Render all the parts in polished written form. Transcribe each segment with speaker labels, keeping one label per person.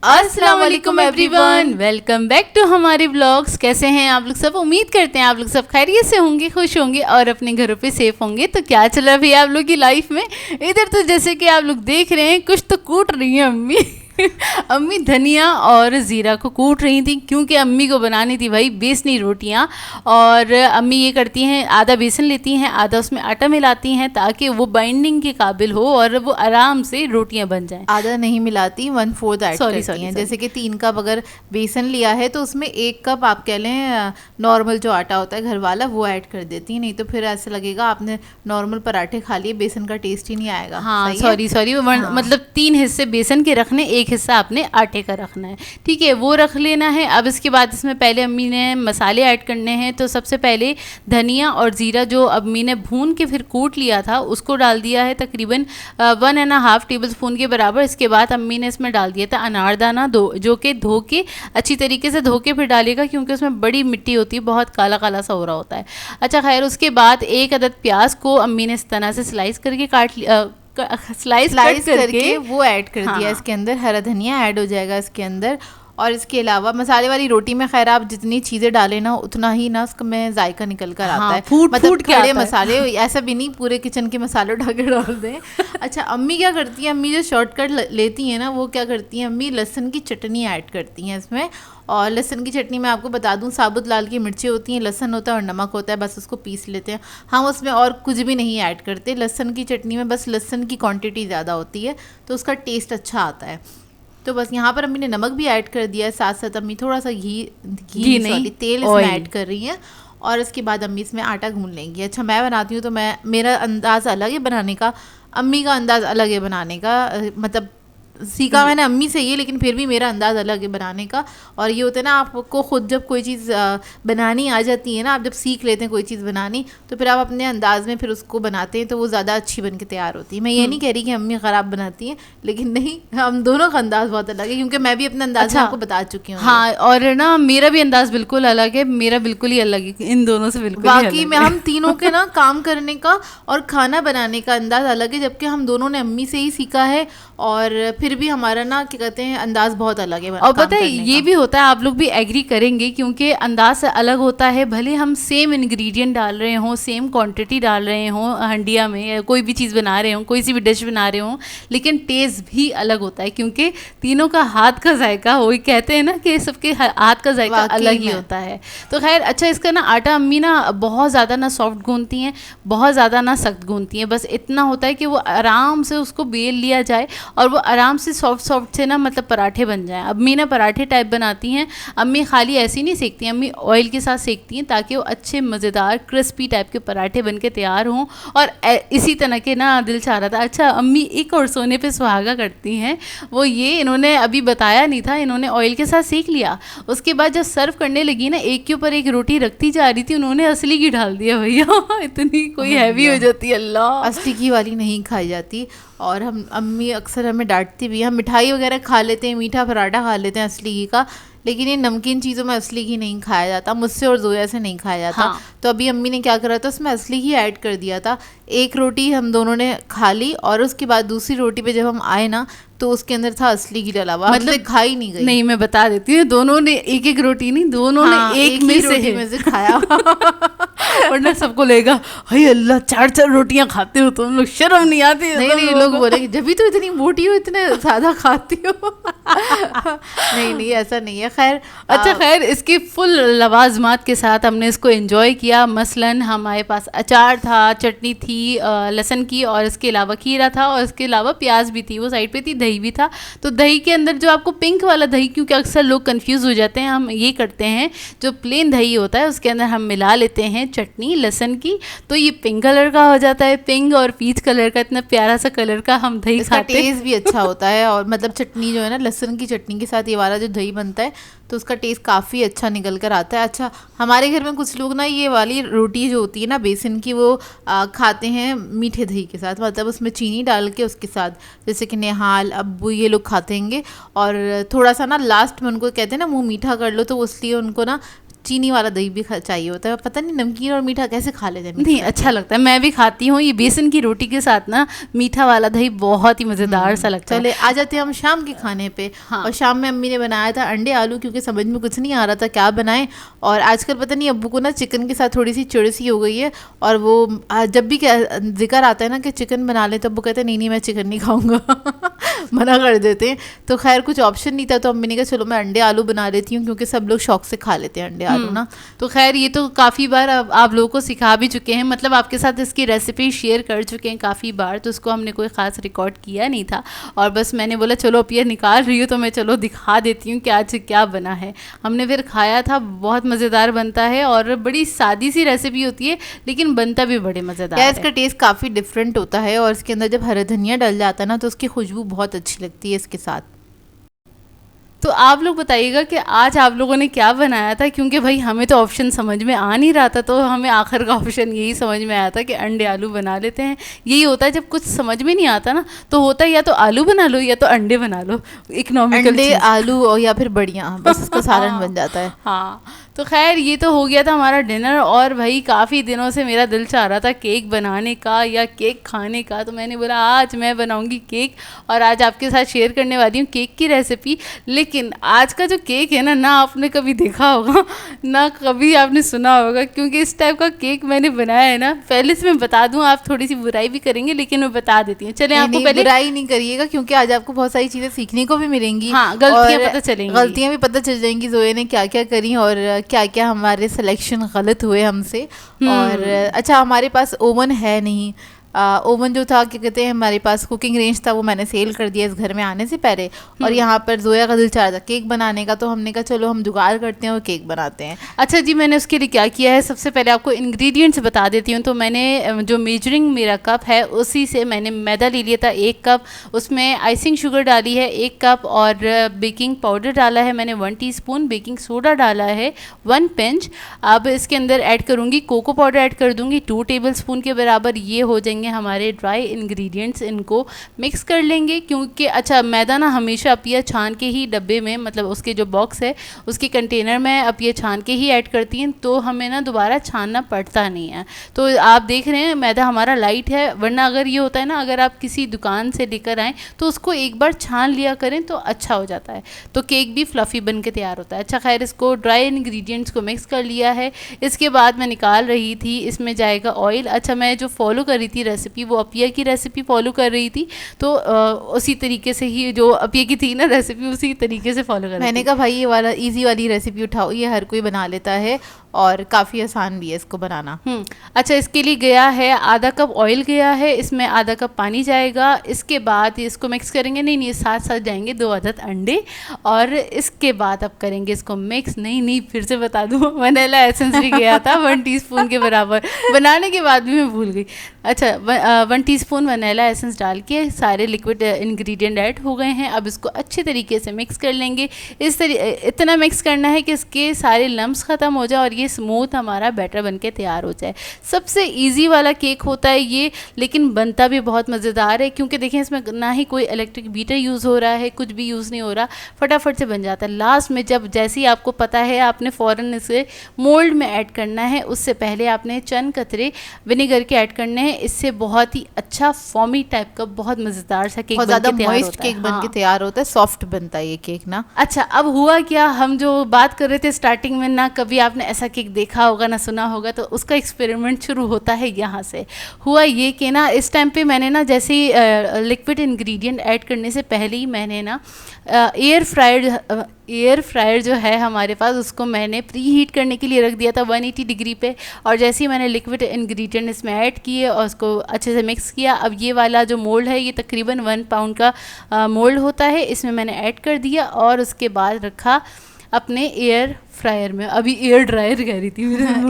Speaker 1: अस्सलाम वालेकुम everyone, welcome back to हमारे ब्लॉग्स। कैसे हैं आप लोग सब? उम्मीद करते हैं आप लोग सब खैरियत से होंगे, खुश होंगे और अपने घरों पे सेफ होंगे। तो क्या चल रहा है भैया आप लोग की लाइफ में? इधर तो जैसे कि आप लोग देख रहे हैं कुछ तो कूट रही हैं अम्मी अम्मी धनिया और ज़ीरा को कूट रही थी क्योंकि अम्मी को बनानी थी भाई बेसनी रोटियां। और अम्मी ये करती हैं, आधा बेसन लेती हैं, आधा उसमें आटा मिलाती हैं ताकि वो बाइंडिंग के काबिल हो और वो आराम से रोटियां बन जाएं।
Speaker 2: आधा नहीं मिलाती, 1/4 ऐड करती हैं। जैसे कि 3 कप अगर बेसन लिया है तो उसमें 1 कप आप कह लें नॉर्मल जो आटा होता है घर वाला वो ऐड कर देती हैं। नहीं तो फिर ऐसा लगेगा आपने नॉर्मल पराठे खा लिए, बेसन का टेस्ट ही नहीं आएगा।
Speaker 1: हाँ सॉरी मतलब 3 हिस्से बेसन के रखने, 1 हिस्सा आपने आटे का रखना है, ठीक है, वो रख लेना है। अब इसके बाद इसमें पहले अम्मी ने मसाले ऐड करने हैं। तो सबसे पहले धनिया और ज़ीरा जो अम्मी ने भून के फिर कूट लिया था उसको डाल दिया है, तकरीबन 1.5 टेबल स्पून के बराबर। इसके बाद अम्मी ने इसमें डाल दिया था अनारदाना, जो कि धो के अच्छी तरीके से धो के फिर डालेगा क्योंकि उसमें बड़ी मिट्टी होती है, बहुत काला काला सा हो रहा होता है। अच्छा खैर, उसके बाद 1 अदद प्याज को अम्मी ने इस तरह से स्लाइस करके स्लाइस करके
Speaker 2: वो ऐड कर दिया। इसके अंदर हरा धनिया ऐड हो जाएगा इसके अंदर। और इसके अलावा मसाले वाली रोटी में खैर आप जितनी चीज़ें डालें ना उतना ही ना उसमें जायका निकल कर आता है। मतलब खड़े मसाले ऐसा भी नहीं पूरे किचन के मसाले उठा के डाल दें। अच्छा, अम्मी क्या करती है, अम्मी जो शॉर्टकट लेती हैं ना वो क्या करती हैं, अम्मी लहसुन की चटनी ऐड करती हैं इसमें। और लहसुन की चटनी में आपको बता दूं, साबुत लाल की मिर्चें होती हैं, लहसुन होता है और नमक होता है, बस उसको पीस लेते हैं हम। उसमें और कुछ भी नहीं ऐड करते। लहसुन की चटनी में बस लहसुन की क्वांटिटी ज़्यादा होती है तो उसका टेस्ट अच्छा आता है। तो बस यहाँ पर अम्मी ने नमक भी ऐड कर दिया है, साथ साथ अम्मी थोड़ा सा घी नहीं तेल इसमें ऐड कर रही हैं। और इसके बाद अम्मी इसमें आटा गूंद लेंगी। अच्छा, मैं बनाती हूँ तो मेरा अंदाज़ अलग है बनाने का, अम्मी का अंदाज़ अलग है बनाने का। मतलब सीखा मैंने अम्मी से ये, लेकिन फिर भी मेरा अंदाज़ अलग है बनाने का। और ये होता है ना, आपको खुद जब कोई चीज़ बनानी आ जाती है ना, आप जब सीख लेते हैं कोई चीज़ बनानी तो फिर आप अपने अंदाज़ में फिर उसको बनाते हैं तो वो ज़्यादा अच्छी बन के तैयार होती है। मैं ये नहीं कह रही कि अम्मी ख़राब बनाती हैं, लेकिन नहीं, हम दोनों का अंदाज़ बहुत अलग है क्योंकि मैं भी अपने अंदाज़ में आपको बता चुकी हूँ।
Speaker 1: हाँ, और ना मेरा भी अंदाज़ बिल्कुल अलग है, मेरा बिल्कुल ही अलग है इन दोनों से, बिल्कुल
Speaker 2: बाकी में हम तीनों के ना काम करने का और खाना बनाने का अंदाज़ अलग है, जबकि हम दोनों ने अम्मी से ही सीखा है। और फिर भी हमारा ना क्या कहते हैं अंदाज बहुत अलग है।
Speaker 1: और पता है ये भी होता है, आप लोग भी एग्री करेंगे क्योंकि अंदाज अलग होता है। भले हम सेम इंग्रेडिएंट डाल रहे हों, सेम क्वांटिटी डाल रहे हों हंडिया में, या कोई भी चीज़ बना रहे हों, कोई सी भी डिश बना रहे हों, लेकिन टेस्ट भी अलग होता है क्योंकि तीनों का हाथ का जायका, वही कहते हैं ना कि सबके हाथ का जायका अलग ही होता है। तो खैर, अच्छा, इसका ना आटा अम्मी ना बहुत ज़्यादा ना सॉफ्ट गूंथती हैं, बहुत ज़्यादा ना सख्त गूंथती हैं। बस इतना होता है कि वो आराम से उसको बेल लिया जाए और वो आराम से सॉफ्ट से ना मतलब पराठे बन जाएं। अम्मी ना पराठे टाइप बनाती हैं। अम्मी खाली ऐसे ही नहीं सेकती हैं, अम्मी ऑयल के साथ सेकती हैं ताकि वो अच्छे मज़ेदार क्रिस्पी टाइप के पराठे बन के तैयार हों। और इसी तरह के ना दिल चाह रहा था। अच्छा, अम्मी एक और सोने पे सुहागा करती हैं, वो ये इन्होंने अभी बताया नहीं था, इन्होंने ऑयल के साथ सेक लिया। उसके बाद जब सर्व करने लगी ना, एक के ऊपर एक रोटी रखती जा रही थी, उन्होंने असली घी डाल दिया भैया इतनी कोई हैवी हो जाती है। अल्लाह,
Speaker 2: असली घी वाली नहीं खाई जाती। और हम अम्मी अक्सर हमें डांटती भी, हम मिठाई वगैरह खा लेते हैं, मीठा पराठा खा लेते हैं असली घी का, लेकिन ये नमकीन चीज़ों में असली घी नहीं खाया जाता, मुझसे और जोया से नहीं खाया जाता। हाँ। तो अभी अम्मी ने क्या करा था, उसमें असली घी ऐड कर दिया था। 1 रोटी हम दोनों ने खा ली और उसके बाद दूसरी रोटी पे जब हम आए ना तो उसके अंदर था असली घी डला हुआ, मतलब खाई नहीं गई।
Speaker 1: नहीं, मैं बता देती हूँ, दोनों ने एक रोटी नहीं, दोनों ने एक में से खाया वरना सबको लेगा, हाय अल्लाह 4 रोटियां खाते हो तुम लोग, शर्म नहीं आती?
Speaker 2: नहीं, लोग बोलेंगे जब भी तो इतनी मोटी हो, इतने ज़्यादा खाती हो नहीं, ऐसा नहीं है। खैर,
Speaker 1: अच्छा खैर, इसकी फुल लवाजमात के साथ हमने इसको एंजॉय किया। मसलन हमारे पास अचार था, चटनी थी लहसुन की, और इसके अलावा खीरा था, और इसके अलावा प्याज भी थी, वो साइड पे थी, दही भी था। तो दही के अंदर जो आपको पिंक वाला दही, क्योंकि अक्सर लोग कंफ्यूज हो जाते हैं, हम ये करते हैं जो प्लेन दही होता है उसके अंदर हम मिला लेते हैं चटनी लहसुन की, तो ये पिंक कलर का हो जाता है। पिंक और पीच कलर का, इतना प्यारा सा कलर का हम दही खाते हैं।
Speaker 2: टेस्ट भी अच्छा होता है। और मतलब चटनी जो है ना, लहसुन की चटनी के साथ ये वाला जो दही बनता है तो उसका टेस्ट काफ़ी अच्छा निकल कर आता है। अच्छा, हमारे घर में कुछ लोग ना ये वाली रोटी जो होती है ना बेसन की, वो खाते हैं मीठे दही के साथ, मतलब उसमें चीनी डाल के उसके साथ, जैसे कि नेहाल अब्बू ये लोग खाते होंगे। और थोड़ा सा ना लास्ट में उनको कहते हैं ना मुँह मीठा कर लो, तो इसलिए उनको ना चीनी वाला दही भी चाहिए होता है, पता नहीं नमकीन और मीठा कैसे खा लेते हैं।
Speaker 1: नहीं अच्छा लगता है, मैं भी खाती हूँ। ये बेसन की रोटी के साथ ना मीठा वाला दही बहुत ही मज़ेदार सा लगता है।
Speaker 2: चले आ जाते हैं हम शाम के खाने पे। हाँ। और शाम में अम्मी ने बनाया था अंडे आलू, क्योंकि समझ में कुछ नहीं आ रहा था क्या बनाएं। और आजकल पता नहीं अब्बू को ना चिकन के साथ थोड़ी सी चिड़ सी हो गई है, और वो जब भी जिक्र आता है ना कि चिकन बना ले तो अब्बू कहते हैं नहीं मैं चिकन नहीं खाऊंगा मना कर देते हैं। तो खैर कुछ ऑप्शन नहीं था, तो अम्मी ने कहा चलो मैं अंडे आलू बना लेती हूँ, क्योंकि सब लोग शौक से खा लेते हैं अंडे आलू ना।
Speaker 1: तो खैर ये तो काफ़ी बार आप लोगों को सिखा भी चुके हैं, मतलब आपके साथ इसकी रेसिपी शेयर कर चुके हैं काफ़ी बार, तो उसको हमने कोई ख़ास रिकॉर्ड किया नहीं था। और बस मैंने बोला चलो अब ये निकाल रही हूँ तो मैं चलो दिखा देती हूँ कि आज क्या बना है। हमने फिर खाया था, बहुत मज़ेदार बनता है और बड़ी सादी सी रेसिपी होती है, लेकिन बनता भी बड़े मज़ेदार है।
Speaker 2: इसका टेस्ट काफ़ी डिफरेंट होता है, और इसके अंदर जब हरा धनिया डल जाता है ना तो उसकी खुशबू बहुत अच्छी लगती है इसके साथ।
Speaker 1: तो आप लोग बताइएगा कि आज आप लोगों ने क्या बनाया था, क्योंकि भाई हमें तो ऑप्शन समझ में आ नहीं रहा था, तो हमें आखिर का ऑप्शन यही समझ में आया था कि अंडे आलू बना लेते हैं। यही होता है जब कुछ समझ में नहीं आता ना, तो होता है या तो आलू बना लो या तो अंडे बना लो, इकोनॉमिकल
Speaker 2: अंडे आलू और या फिर बढ़िया, बस इसका सालन बन जाता है।
Speaker 1: हाँ तो खैर ये तो हो गया था हमारा डिनर। और भाई काफ़ी दिनों से मेरा दिल चाह रहा था केक बनाने का या केक खाने का, तो मैंने बोला आज मैं बनाऊंगी केक, और आज आपके साथ शेयर करने वाली हूँ केक की रेसिपी। लेकिन आज का जो केक है ना आपने कभी देखा होगा ना कभी आपने सुना होगा, क्योंकि इस टाइप का केक मैंने बनाया है ना। पहले से मैं बता दूँ, आप थोड़ी सी बुराई भी करेंगे लेकिन मैं बता देती हूँ। चले आपको पहले
Speaker 2: बुराई नहीं करिएगा, क्योंकि आज आपको बहुत सारी चीज़ें सीखने को भी मिलेंगी।
Speaker 1: हाँ गलतियाँ पता चलेंगी,
Speaker 2: गलतियाँ भी पता चल जाएंगी जोए ने क्या क्या करी और क्या क्या हमारे सिलेक्शन गलत हुए हमसे। और अच्छा हमारे पास ओवन है नहीं, ओवन जो था क्या कहते हैं हमारे पास कुकिंग रेंज था वो मैंने सेल कर दिया इस घर में आने से पहले। और यहाँ पर जोया का दिल चाह रहा था केक बनाने का, तो हमने कहा चलो हम जुगाड़ करते हैं और केक बनाते हैं।
Speaker 1: अच्छा जी, मैंने उसके लिए क्या किया है, सबसे पहले आपको इंग्रेडिएंट्स बता देती हूँ। तो मैंने जो मेजरिंग मेरा कप है उसी से मैंने मैदा ले लिया था 1 कप, उसमें आइसिंग शुगर डाली है 1 कप, और बेकिंग पाउडर डाला है मैंने 1 टीस्पून, बेकिंग सोडा डाला है 1 पिंच। अब इसके अंदर ऐड करूँगी कोको पाउडर, ऐड कर दूँगी 2 टेबलस्पून के बराबर। ये हो जाएंगे हमारे ड्राई इंग्रेडिएंट्स, इनको मिक्स कर लेंगे। क्योंकि अच्छा मैदा ना हमेशा अपिया छान के ही डब्बे में, मतलब उसके जो बॉक्स है उसके कंटेनर में अपिया छान के ही ऐड करती हैं, तो हमें ना दोबारा छानना पड़ता नहीं है। तो आप देख रहे हैं मैदा हमारा लाइट है, वरना अगर ये होता है ना अगर आप किसी दुकान से लेकर आएँ तो उसको एक बार छान लिया करें तो अच्छा हो जाता है, तो केक भी फ्लफ़ी बन के तैयार होता है। अच्छा खैर इसको ड्राई इंग्रेडिएंट्स को मिक्स कर लिया है। इसके बाद मैं निकाल रही थी, इसमें जाएगा ऑयल। अच्छा मैं जो फॉलो कर रही थी रेसिपी वो अपिया की रेसिपी फॉलो कर रही थी, तो उसी तरीके से ही जो अपिया की थी ना रेसिपी उसी तरीके से फॉलो कर।
Speaker 2: मैंने कहा भाई ये वाला इजी वाली रेसिपी उठाओ, ये हर कोई बना लेता है और काफ़ी आसान भी है इसको बनाना।
Speaker 1: अच्छा इसके लिए गया है आधा कप ऑयल गया है, इसमें आधा कप पानी जाएगा। इसके बाद इसको मिक्स करेंगे, नहीं साथ साथ जाएंगे 2 अदद अंडे, और इसके बाद अब करेंगे इसको मिक्स। नहीं फिर से बता दूँ, वनीला एसेंस भी गया था 1 टीस्पून के बराबर, बनाने के बाद भी मैं भूल गई। अच्छा 1 टीस्पून वनीला एसेंस डाल के सारे लिक्विड इंग्रेडिएंट ऐड हो गए हैं। अब इसको अच्छे तरीके से मिक्स कर लेंगे। इतना मिक्स करना है कि इसके सारे लम्स ख़त्म हो जाए और ये स्मूथ हमारा बैटर बनके तैयार हो जाए। सबसे इजी वाला केक होता है ये, लेकिन बनता भी बहुत मज़ेदार है, क्योंकि देखें इसमें ना ही कोई इलेक्ट्रिक बीटर यूज़ हो रहा है, कुछ भी यूज़ नहीं हो रहा, फटाफट से बन जाता है। लास्ट में जब जैसे ही आपको पता है आपने फ़ौरन इसे मोल्ड में ऐड करना है, उससे पहले आपने चंद कतरे विनेगर के ऐड करने हैं। इससे बहुत ही अच्छा फॉर्मी टाइप का बहुत मज़ेदार सा केक
Speaker 2: ज़्यादा मॉइस्ट केक बन के तैयार होता है, सॉफ्ट बनता है ये केक ना।
Speaker 1: अच्छा अब हुआ क्या, हम जो बात कर रहे थे स्टार्टिंग में, ना कभी आपने ऐसा केक देखा होगा ना सुना होगा, तो उसका एक्सपेरिमेंट शुरू होता है यहाँ से। हुआ ये कि ना इस टाइम पे मैंने ना जैसे ही लिक्विड इंग्रेडिएंट ऐड करने से पहले ही मैंने ना एयर फ्रायर जो है हमारे पास उसको मैंने प्री हीट करने के लिए रख दिया था 180 डिग्री पे। और जैसे ही मैंने लिक्विड इंग्रेडिएंट इसमें ऐड किए और उसको अच्छे से मिक्स किया, अब ये वाला जो मोल्ड है ये तकरीबन 1 पाउंड का मोल्ड होता है, इसमें मैंने ऐड कर दिया और उसके बाद रखा अपने एयर फ्रायर में। अभी एयर ड्रायर कह रही थी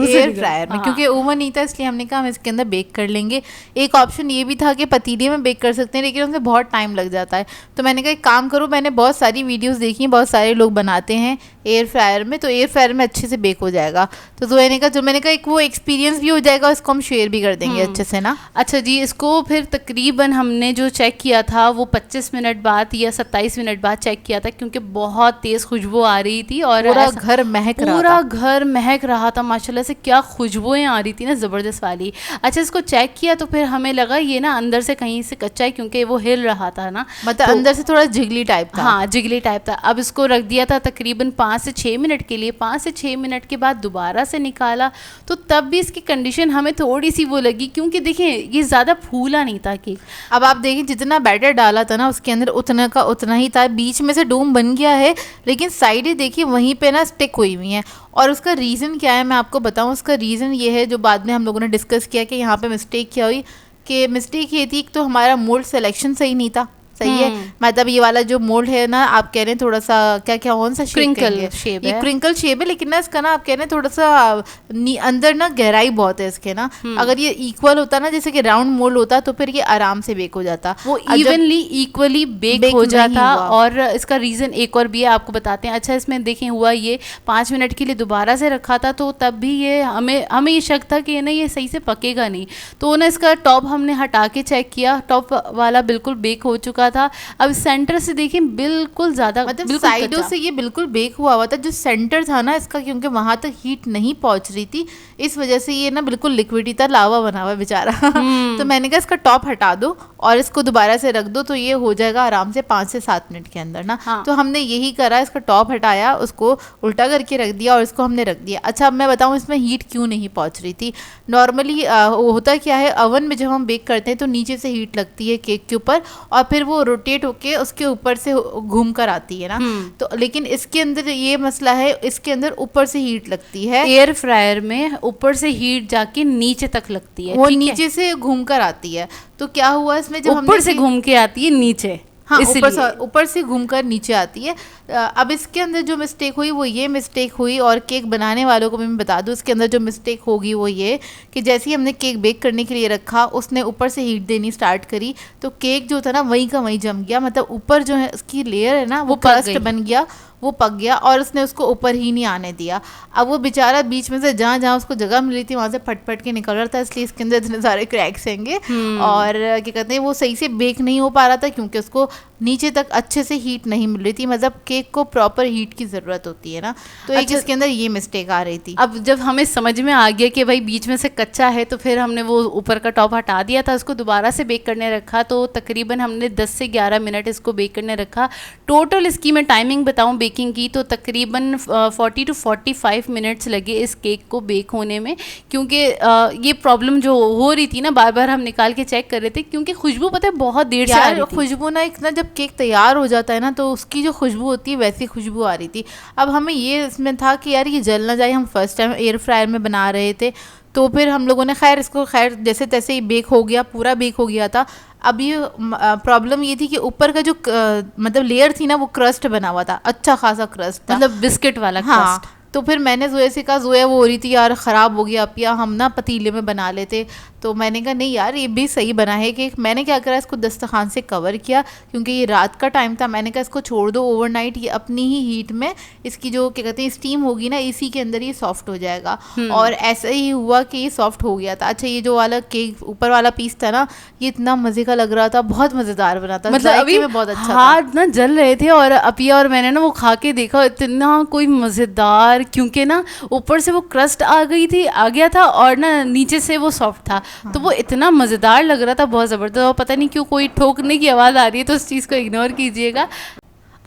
Speaker 2: एयर फ्रायर में, क्योंकि ओवन नहीं था इसलिए हमने कहा हम इसके अंदर बेक कर लेंगे। एक ऑप्शन ये भी था कि पतीले में बेक कर सकते हैं, लेकिन उसमें बहुत टाइम लग जाता है, तो मैंने कहा एक काम करो, मैंने बहुत सारी वीडियोस देखी हैं, बहुत सारे लोग बनाते हैं एयर फ्रायर में, तो एयर फ्रायर में अच्छे से बेक हो जाएगा। तो जोया ने कहा, जो मैंने कहा एक वो एक्सपीरियंस भी हो जाएगा, इसको हम शेयर भी कर देंगे अच्छे से ना।
Speaker 1: अच्छा जी, इसको फिर तकरीबन हमने जो चेक किया था वो 25 मिनट बाद या 27 मिनट बाद चेक किया था, क्योंकि बहुत तेज़ खुशबू आ रही थी और
Speaker 2: पूरा घर महक रहा था,
Speaker 1: पूरा घर महक रहा था माशाल्लाह से, क्या खुशबुएं आ रही थी ना ज़बरदस्त वाली। अच्छा इसको चेक किया तो फिर हमें लगा ये ना अंदर से कहीं से कच्चा है, क्योंकि वो हिल रहा था ना,
Speaker 2: मतलब तो, अंदर से थोड़ा जिगली टाइप था।
Speaker 1: हाँ जिगली टाइप था। अब इसको रख दिया था तकरीबन 5 से 6 मिनट के लिए। 5 से 6 मिनट के बाद दोबारा से निकाला तो तब भी इसकी कंडीशन हमें थोड़ी सी वो लगी, क्योंकि देखिए ये ज़्यादा फूला नहीं था केक।
Speaker 2: अब आप देखिए जितना बैटर डाला था ना उसके अंदर उतना का उतना ही था, बीच में से डोम बन गया है, लेकिन साइडें देखिए वहीं पे ना स्टिक हुई हुई हैं। और उसका रीज़न क्या है मैं आपको बताऊं, उसका रीज़न ये है जो बाद में हम लोगों ने डिस्कस किया कि यहाँ पे मिस्टेक क्या हुई, कि मिस्टेक ये थी तो हमारा मोल्ड सिलेक्शन सही नहीं था, सही है, मतलब ये वाला जो मोल्ड है ना आप कह रहे हैं थोड़ा सा क्या क्या कौन सा
Speaker 1: क्रिंकल शेप है,
Speaker 2: ये क्रिंकल शेप है, लेकिन ना इसका ना आप कह रहे हैं थोड़ा सा अंदर ना गहराई बहुत है इसके ना। अगर ये इक्वल होता ना जैसे कि राउंड मोल्ड होता तो फिर ये आराम से बेक हो जाता,
Speaker 1: वो इवनली इक्वली बेक हो जाता। और इसका रीज़न एक और भी है, आपको बताते हैं। अच्छा इसमें देखें हुआ ये 5 मिनट के लिए दोबारा से रखा था तो तब भी ये हमें ये शक था कि ना ये सही से पकेगा नहीं, तो ना इसका टॉप हमने हटा के चेक किया, टॉप वाला बिल्कुल बेक हो चुका था। अब सेंटर से देखिए बिल्कुल ज़्यादा,
Speaker 2: मतलब साइडों से ये बिल्कुल बेक हुआ हुआ था, जो सेंटर था ना इसका क्योंकि वहां तक हीट नहीं पहुंच रही थी, इस वजह से ये ना बिल्कुल लिक्विड था, लावा बना हुआ बेचारा। तो मैंने कहा इसका टॉप हटा दो और इसको दोबारा से रख दो तो ये हो जाएगा आराम से 5 से 7 मिनट के अंदर ना। हाँ। तो हमने यही करा, इसका टॉप हटाया, उसको उल्टा करके रख दिया और इसको हमने रख दिया। अच्छा अब मैं बताऊँ इसमें हीट क्यों नहीं पहुँच रही थी। नॉर्मली होता क्या है, ओवन में जब हम बेक करते हैं तो नीचे से हीट लगती है केक के ऊपर और फिर वो रोटेट होके उसके ऊपर से घूम कर आती है ना। तो लेकिन इसके अंदर ये मसला है, इसके अंदर ऊपर से हीट लगती है,
Speaker 1: एयर फ्रायर में ऊपर से हीट जाके नीचे तक लगती है,
Speaker 2: वो नीचे से घूम कर आती है। तो क्या हुआ इसमें, जब
Speaker 1: ऊपर से घूम के आती है नीचे,
Speaker 2: हाँ ऊपर से घूमकर नीचे आती है। अब इसके अंदर जो मिस्टेक हुई वो ये मिस्टेक हुई, और केक बनाने वालों को भी मैं बता दूं इसके अंदर जो मिस्टेक होगी वो ये कि जैसे ही हमने केक बेक करने के लिए रखा उसने ऊपर से हीट देनी स्टार्ट करी तो केक जो था ना वहीं का वहीं जम गया, मतलब ऊपर जो है उसकी लेयर है ना वो क्रस्ट बन गया, वो पक गया और उसने उसको ऊपर ही नहीं आने दिया। अब वो बेचारा बीच में से जहाँ जहाँ उसको जगह मिली थी वहाँ से फट फट के निकल रहा था, इसलिए इसके अंदर इतने सारे क्रैक्स हैंगे। और क्या कहते हैं वो सही से बेक नहीं हो पा रहा था क्योंकि उसको नीचे तक अच्छे से हीट नहीं मिल रही थी, मतलब केक को प्रॉपर हीट की ज़रूरत होती है ना। तो एक इसके अंदर ये मिस्टेक आ रही थी।
Speaker 1: अब जब हमें समझ में आ गया कि भाई बीच में से कच्चा है तो फिर हमने वो ऊपर का टॉप हटा दिया था, उसको दोबारा से बेक करने रखा। तो तकरीबन हमने 10 से 11 मिनट इसको बेक करने रखा। टोटल इसकी मैं टाइमिंग बताऊं बेकिंग की तो तकरीबन 40 to 45 मिनट्स लगे इस केक को बेक होने में, क्योंकि ये प्रॉब्लम जो हो रही थी ना बार बार हम निकाल के चेक कर रहे थे, क्योंकि खुशबू पता है बहुत देर से आ रही थी।
Speaker 2: खुशबू ना एक ना जब केक तैयार हो जाता है ना तो उसकी जो खुशबू होती है वैसी खुशबू आ रही थी। अब हमें ये इसमें था कि यार ये जल ना जाए, हम फर्स्ट टाइम एयर फ्रायर में बना रहे थे तो फिर हम लोगों ने खैर इसको जैसे तैसे ही बेक हो गया, पूरा बेक हो गया था। अब ये प्रॉब्लम ये थी कि ऊपर का जो मतलब लेयर थी ना वो क्रस्ट बना हुआ था, अच्छा खासा क्रस्ट था, मतलब
Speaker 1: बिस्किट वाला
Speaker 2: क्रस्ट। हाँ, तो फिर मैंने जोया से कहा, जोया वो हो रही थी यार ख़राब हो गया, अब या हम ना पतीले में बना लेते। तो मैंने कहा नहीं यार ये भी सही बना है कि मैंने क्या करा इसको दस्तरखान से कवर किया क्योंकि ये रात का टाइम था। मैंने कहा इसको छोड़ दो ओवरनाइट, ये अपनी ही हीट में इसकी जो क्या कहते हैं स्टीम होगी ना इसी के अंदर ये सॉफ्ट हो जाएगा। और ऐसा ही हुआ कि ये सॉफ्ट हो गया था। अच्छा ये जो वाला केक ऊपर वाला पीस था ना ये इतना मज़े का लग रहा था, बहुत मज़ेदार बना था,
Speaker 1: मतलब अभी में बहुत अच्छा हाथ ना जल रहे थे। और अपिया और मैंने ना वो खा के देखा, इतना कोई मज़ेदार, क्योंकि ना ऊपर से वो क्रस्ट आ गया था और ना नीचे से वो सॉफ्ट था। हाँ। तो वो इतना मज़ेदार लग रहा था, बहुत ज़बरदस्त। और पता नहीं क्यों कोई ठोकने की आवाज़ आ रही है तो उस चीज़ को इग्नोर कीजिएगा।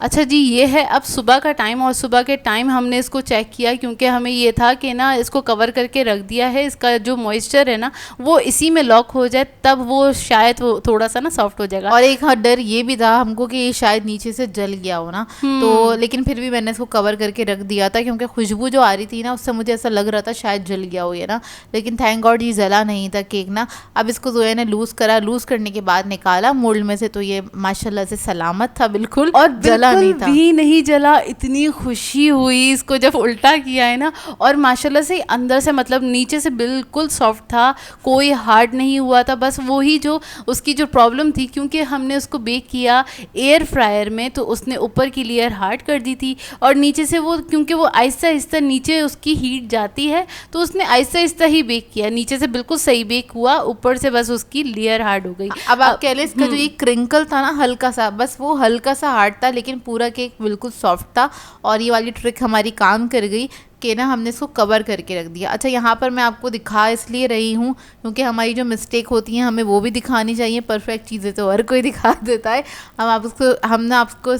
Speaker 1: अच्छा जी ये है अब सुबह का टाइम, और सुबह के टाइम हमने इसको चेक किया क्योंकि हमें ये था कि ना इसको कवर करके रख दिया है, इसका जो मॉइस्चर है ना वो इसी में लॉक हो जाए तब वो शायद वो थोड़ा सा ना सॉफ्ट हो जाएगा।
Speaker 2: और एक डर ये भी था हमको कि ये शायद नीचे से जल गया हो ना, तो लेकिन फिर भी मैंने इसको कवर करके रख दिया था क्योंकि खुशबू जो आ रही थी ना उससे मुझे ऐसा लग रहा था शायद जल गया हो ये ना, लेकिन थैंक गॉड ये जला नहीं था केक ना। अब इसको जोया ने लूज़ करा, लूज़ करने के बाद निकाला मोल्ड में से तो ये माशाल्लाह से सलामत था बिल्कुल, और जला
Speaker 1: नहीं जला। इतनी खुशी हुई इसको जब उल्टा किया है ना, और माशाल्लाह से अंदर से मतलब नीचे से बिल्कुल सॉफ्ट था, कोई हार्ड नहीं हुआ था। बस वही जो उसकी जो प्रॉब्लम थी क्योंकि हमने उसको बेक किया एयर फ्रायर में तो उसने ऊपर की लेयर हार्ड कर दी थी और नीचे से वो क्योंकि वो आहिस्ता आहिस्ता नीचे उसकी हीट जाती है तो उसने आहिस्ता आहिस्ता ही बेक किया, नीचे से बिल्कुल सही बेक हुआ, ऊपर से बस उसकी लेयर हार्ड हो गई।
Speaker 2: अब आप कह लें इसका जो ये क्रिंकल था ना हल्का सा, बस वो हल्का सा हार्ड था, लेकिन लेकिन पूरा केक बिल्कुल सॉफ्ट था। और ये वाली ट्रिक हमारी काम कर गई कि ना हमने इसको कवर करके रख दिया। अच्छा, यहाँ पर मैं आपको दिखा इसलिए रही हूँ क्योंकि हमारी जो मिस्टेक होती है हमें वो भी दिखानी चाहिए। परफेक्ट चीज़ें तो हर कोई दिखा देता है। हम आपको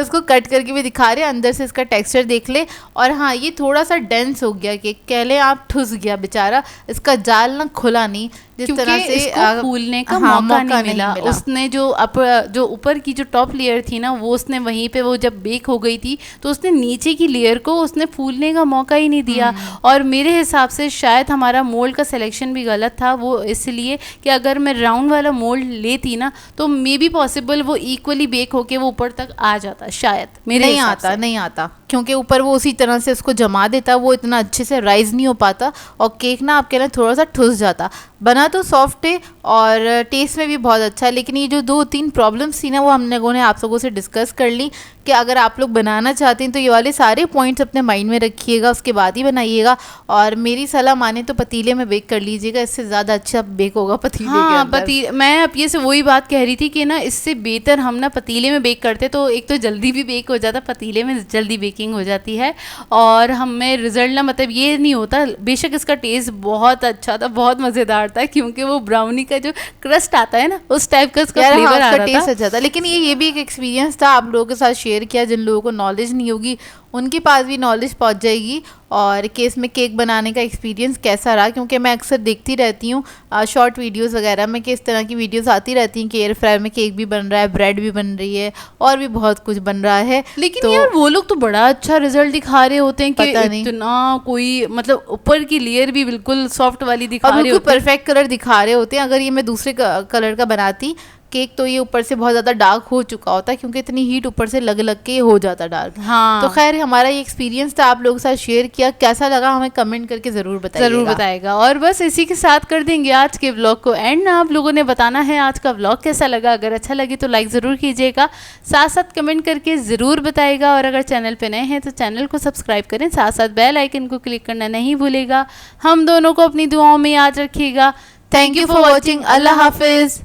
Speaker 2: इसको कट करके भी दिखा रहे हैं, अंदर से इसका टेक्सचर देख ले। और हाँ, ये थोड़ा सा डेंस हो गया केक, कह लें आप ठुस गया बेचारा, इसका जाल ना खुला नहीं जिस तरह से
Speaker 1: इसको फूलने का मौका नहीं मिला। उसने जो ऊपर की जो टॉप लेयर थी ना, वो उसने वहीं पे वो जब बेक हो गई थी तो उसने नीचे की लेयर को उसने फूलने का मौका ही नहीं दिया। और मेरे हिसाब से शायद हमारा मोल्ड का सिलेक्शन भी गलत था, वो इसलिए कि अगर मैं राउंड वाला मोल्ड लेती ना तो मे बी पॉसिबल वो इक्वली बेक होके वो ऊपर तक आ जाता, शायद मेरे
Speaker 2: नहीं आता क्योंकि ऊपर वो उसी तरह से उसको जमा देता, वो इतना अच्छे से राइज नहीं हो पाता और केक ना आपके ना थोड़ा सा ठुस जाता। बना तो सॉफ्ट है और टेस्ट में भी बहुत अच्छा है, लेकिन ये जो 2-3 प्रॉब्लम्स थी ना वो हम लोगों ने आप लोगों से डिस्कस कर ली कि अगर आप लोग बनाना चाहते हैं तो ये वाले सारे पॉइंट्स अपने माइंड में रखिएगा, उसके बाद ही बनाइएगा। और मेरी सलाह माने तो पतीले में बेक कर लीजिएगा, इससे ज़्यादा अच्छा बेक होगा पतीले के अंदर।
Speaker 1: मैं अब ये से वही बात कह रही थी कि ना इससे बेहतर हम ना पतीले में बेक करते तो एक तो जल्दी भी बेक हो जाता, पतीले में जल्दी बेकिंग हो जाती है और हमें रिजल्ट ना मतलब ये नहीं होता। बेशक इसका टेस्ट बहुत अच्छा था, बहुत मज़ेदार था, क्योंकि वो ब्राउनी का जो क्रस्ट आता है ना उस टाइप का उसका फ्लेवर आ रहा था।
Speaker 2: अच्छा था, लेकिन ये भी एक एक्सपीरियंस था आप लोगों के साथ शेयर किया। जिन लोगों को नॉलेज नहीं होगी उनके पास भी नॉलेज पहुंच जाएगी और केस में केक बनाने का एक्सपीरियंस कैसा रहा, क्योंकि मैं अक्सर देखती रहती हूँ शॉर्ट वीडियोस वगैरह में कि इस तरह की वीडियोस आती रहती हैं कि एयर फ्रायर में केक भी बन रहा है, ब्रेड भी बन रही है और भी बहुत कुछ बन रहा है।
Speaker 1: लेकिन तो यार वो लोग तो बड़ा अच्छा रिजल्ट दिखा रहे होते हैं कि इतना कोई मतलब ऊपर की लेयर भी बिल्कुल सॉफ्ट वाली दिखा रहे होते हैं,
Speaker 2: परफेक्ट कलर दिखा रहे होते हैं। अगर ये मैं दूसरे कलर का बनाती केक तो ये ऊपर से बहुत ज़्यादा डार्क हो चुका होता है, क्योंकि इतनी हीट ऊपर से लग के हो जाता डार्क।
Speaker 1: हाँ,
Speaker 2: तो खैर हमारा ये एक्सपीरियंस था, आप लोगों के साथ शेयर किया। कैसा लगा हमें कमेंट करके ज़रूर
Speaker 1: बताइएगा। और बस इसी के साथ कर देंगे आज के व्लॉग को एंड। आप लोगों ने बताना है आज का व्लॉग कैसा लगा। अगर अच्छा लगे तो लाइक ज़रूर कीजिएगा, साथ साथ कमेंट करके ज़रूर बताइएगा। और अगर चैनल पर नए हैं तो चैनल को सब्सक्राइब करें, साथ साथ बेल आइकन को क्लिक करना नहीं भूलेगा। हम दोनों को अपनी दुआओं में याद रखिएगा।
Speaker 2: Thank you for watching. अल्लाह हाफिज़।